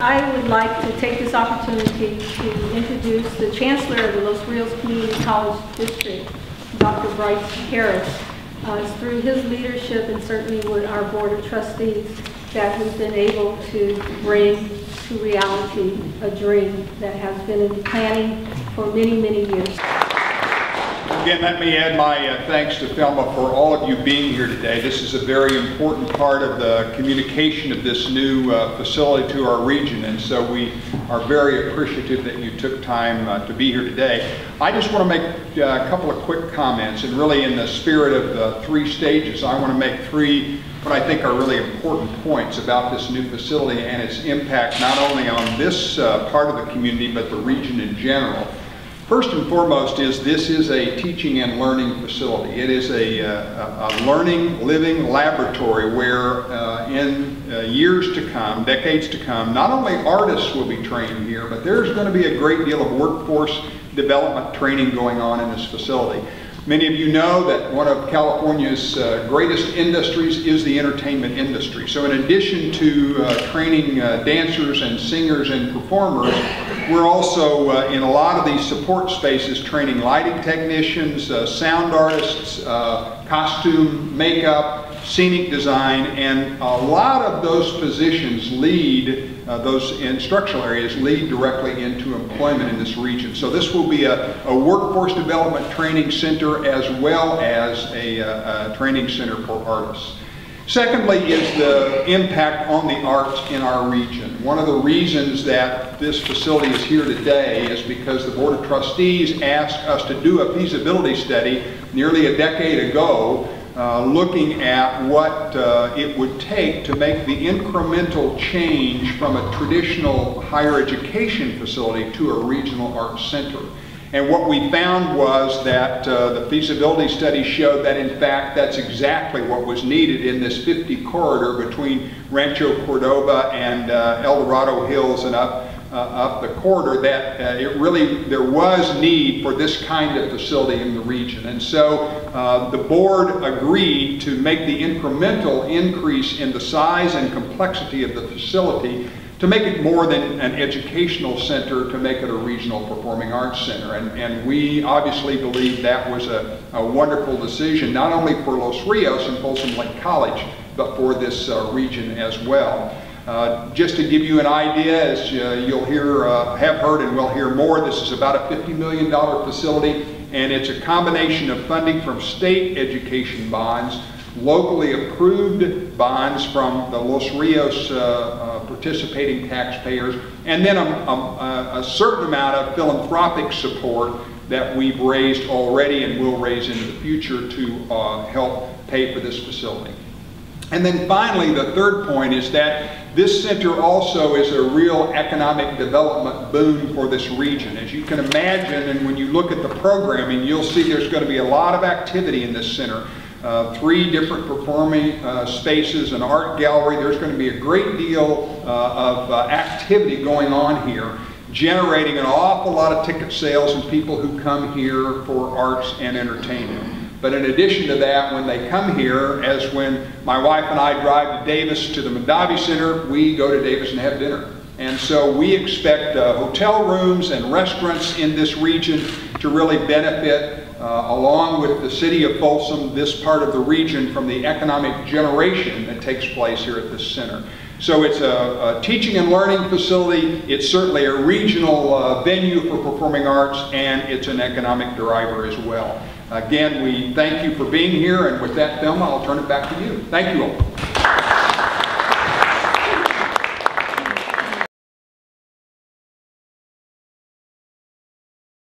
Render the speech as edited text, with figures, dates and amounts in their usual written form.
I would like to take this opportunity to introduce the Chancellor of the Los Rios Community College District, Dr. Brice Harris. It's through his leadership and certainly with our Board of Trustees that we've been able to bring to reality a dream that has been in planning for many, many years. Again, let me add my thanks to Thelma for all of you being here today. This is a very important part of the communication of this new facility to our region, and so we are very appreciative that you took time to be here today. I just want to make a couple of quick comments, and really in the spirit of the three stages, I want to make three what I think are really important points about this new facility and its impact not only on this part of the community, but the region in general. First and foremost is this is a teaching and learning facility. It is a learning, living laboratory where in years to come, decades to come, not only artists will be trained here, but there's going to be a great deal of workforce development training going on in this facility. Many of you know that one of California's greatest industries is the entertainment industry. So in addition to training dancers and singers and performers, we're also in a lot of these support spaces training lighting technicians, sound artists, costume, makeup, scenic design, and a lot of those positions lead, those instructional areas lead directly into employment in this region. So this will be a workforce development training center as well as a training center for artists. Secondly is the impact on the arts in our region. One of the reasons that this facility is here today is because the Board of Trustees asked us to do a feasibility study nearly a decade ago looking at what it would take to make the incremental change from a traditional higher education facility to a regional arts center. And what we found was that the feasibility study showed that in fact that's exactly what was needed in this 50 corridor between Rancho Cordova and El Dorado Hills and up the corridor, that there was need for this kind of facility in the region. And so the board agreed to make the incremental increase in the size and complexity of the facility to make it more than an educational center, to make it a regional performing arts center. And we obviously believe that was a wonderful decision, not only for Los Rios and Folsom Lake College, but for this region as well. Just to give you an idea, as you'll have heard and will hear more, this is about a $50 million facility, and it's a combination of funding from state education bonds, locally approved bonds from the Los Rios participating taxpayers, and then a certain amount of philanthropic support that we've raised already and will raise in the future to help pay for this facility. And then finally, the third point is that this center also is a real economic development boon for this region. As you can imagine, and when you look at the programming, you'll see there's going to be a lot of activity in this center. 3 different performing spaces, an art gallery. There's going to be a great deal of activity going on here, generating an awful lot of ticket sales and people who come here for arts and entertainment. But in addition to that, when they come here, as when my wife and I drive to Davis to the Mondavi Center, we go to Davis and have dinner. And so we expect hotel rooms and restaurants in this region to really benefit along with the city of Folsom, this part of the region, from the economic generation that takes place here at this center. So it's a teaching and learning facility, it's certainly a regional venue for performing arts, and it's an economic driver as well. Again, we thank you for being here, and with that, Thelma, I'll turn it back to you. Thank you all.